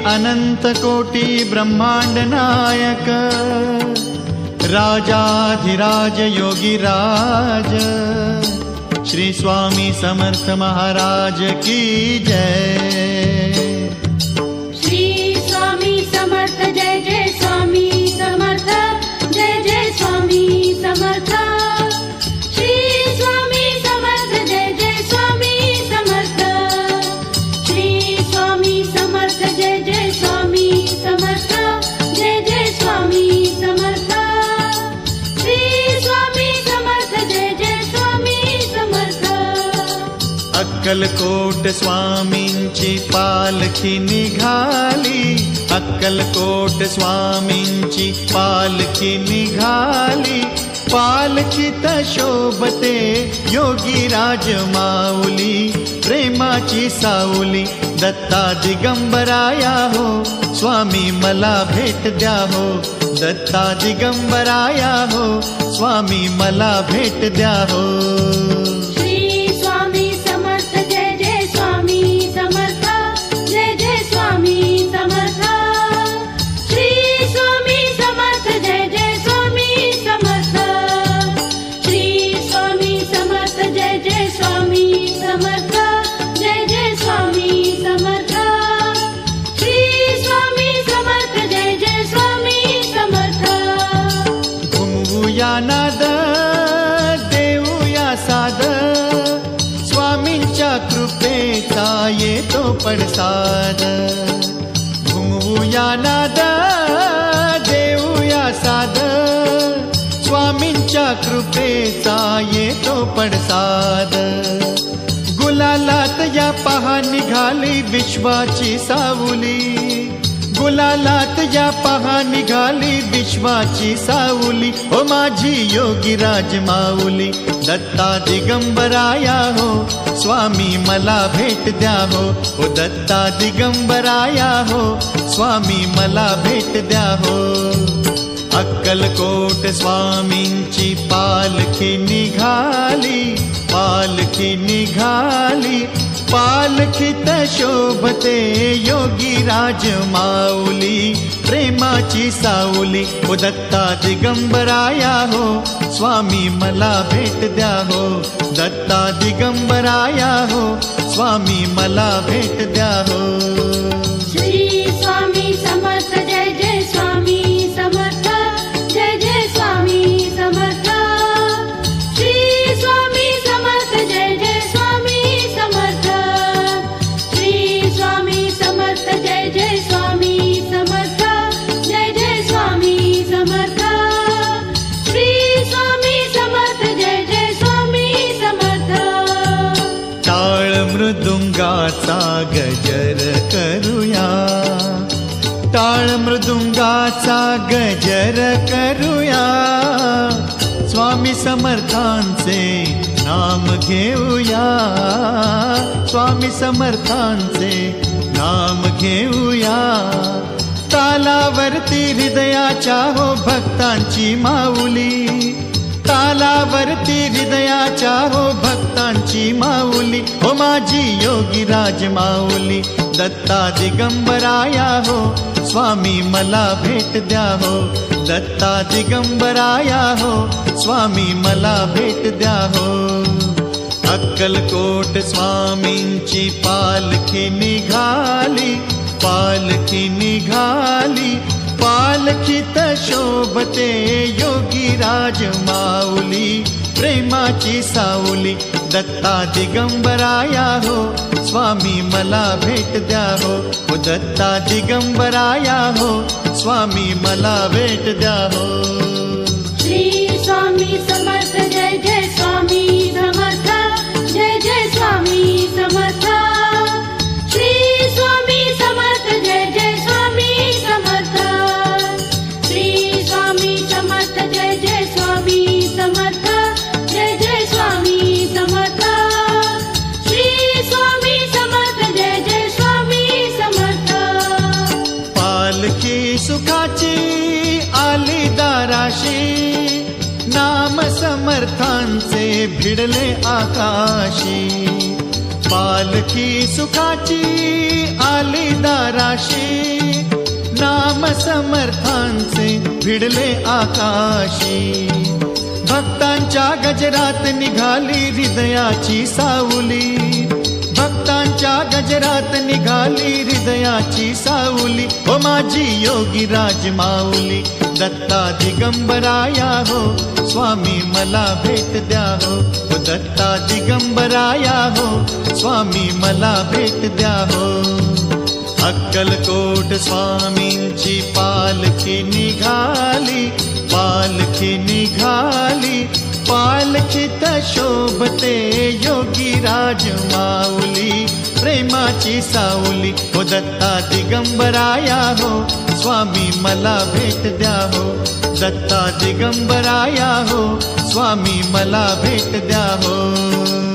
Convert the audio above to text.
अनंत कोटी ब्रह्मांड नायक राजाधिराज योगीराज श्री स्वामी समर्थ महाराज की जय। श्री स्वामी समर्थ जय जय स्वामी समर्थ जय जय स्वामी समर्थ। श्री स्वामी समर्थ जय जय स्वामी समर्थ। श्री स्वामी समर्थ जय जय स्वामी समर्थ जय जय स्वामी समर्थ। श्री स्वामी समर्थ जय जय स्वामी समर्थ। अक्कलकोट स्वामींची पालखी निघाली, अक्कलकोट स्वामींची पालखी निघाली, पालखीत शोभते योगीराज माऊली, प्रेमाची सावली दत्ता दिगंबराया हो, स्वामी मला भेट द्या हो, दत्ता दिगंबराया हो, स्वामी मला भेट द्या हो। श्री स्वामी समर्थ जय जय स्वामी समर्थ जय जय स्वामी समर्थ। श्री स्वामी समर्थ जय जय स्वामी समर्थ। श्री स्वामी समर्थ जय जय स्वामी समर्थ जय जय स्वामी समर्थ। श्री स्वामी समर्थ जय जय स्वामी समर्थ। घुमवूया नाद देऊया साद, स्वामींच्या कृपेचा येतो पडसाद। घुमवूया नाद देऊया साद, स्वामींच्या कृपेचा येतो पडसाद। गुलालात या पहा निघाली विश्वाची सावली, गुलालात या पहा निघाली विश्वाची सावली, ओ माझी योगीराज माऊली दत्ता दिगंबराया हो, स्वामी मला भेट द्या हो, ओ दत्ता दिगंबराया हो, स्वामी मला भेट द्या हो। अक्कलकोट स्वामींची पालखी निघाली, पालखी निघाली, पालखीत शोभते योगीराज माऊली, प्रेमाची सावली ओ दत्ता दिगंबराया हो, स्वामी मला भेट द्या हो, दत्ता दिगंबराया हो, स्वामी मला भेट द्या हो। श्री स्वामी समर्थ जय जय स्वामी समर्थ जय जय स्वामी समर्थ। श्री स्वामी समर्थ जय जय स्वामी समर्थ। श्री स्वामी समर्थ जय जय स्वामी समर्थ जय जय स्वामी समर्थ। श्री स्वामी समर्थ जय जय स्वामी समर्थ। टाळ मृदुंगाचा गजर करूया, टाळ मृदुंगाचा गजर करूया, स्वामी समर्थांचे नाम घेऊया, स्वामी समर्थांचे नाम घेऊया। तालावरती हृदयाच्या हो भक्तांची माऊली, तालावरती हृदयाच्या हो भक्तांची माऊली, हो माझी योगीराज माऊली दत्ता दिगंबराया हो, स्वामी मला भेट द्या हो, दत्ता दिगंबराया हो, स्वामी मला भेट द्या हो। अक्कलकोट स्वामींची पालखी निघाली, पालखी निघाली, पालखीत शोभते योगीराज माऊली, प्रेमाची सावली दत्ता दिगंबराया हो, स्वामी मला भेट द्या हो, ओ दत्ता दिगंबराया हो, स्वामी मला भेट द्या हो। श्री स्वामी समर्थ जय जय स्वामी समर्थ जय जय स्वामी समर्थ। श्री स्वामी समर्थ जय जय स्वामी समर्थ। श्री स्वामी समर्थ जय जय स्वामी समर्थ जय जय स्वामी समर्थ। श्री स्वामी समर्थ जय जय स्वामी समर्थ। पालखी सुखाची आली दाराशी, नाम समर्थांचे भिडले आकाशी, पालखी सुखाची आली दाराशी, नाम समर्थांचे भिडले आकाशी. भक्तांच्या गजरात निघाली हृदयाची सावली, भक्तांच्या गजरात निघाली हृदयाची सावली. ओ माझी योगी राज माऊली, दत्ता दिगंबराया हो, स्वामी मला भेट द्या हो. ओ दत्ता दिगंबराया हो, स्वामी मला भेट द्या हो. अक्कलकोट स्वामींची पालखी निघाली, पालखी निघाली. पालखीत शोभते योगी राज माऊली, प्रेमाची सावली. हो दत्ता दिगंबराया हो, स्वामी मला भेट द्या हो. दत्ता दिगंबराया हो, स्वामी मला भेट द्या हो.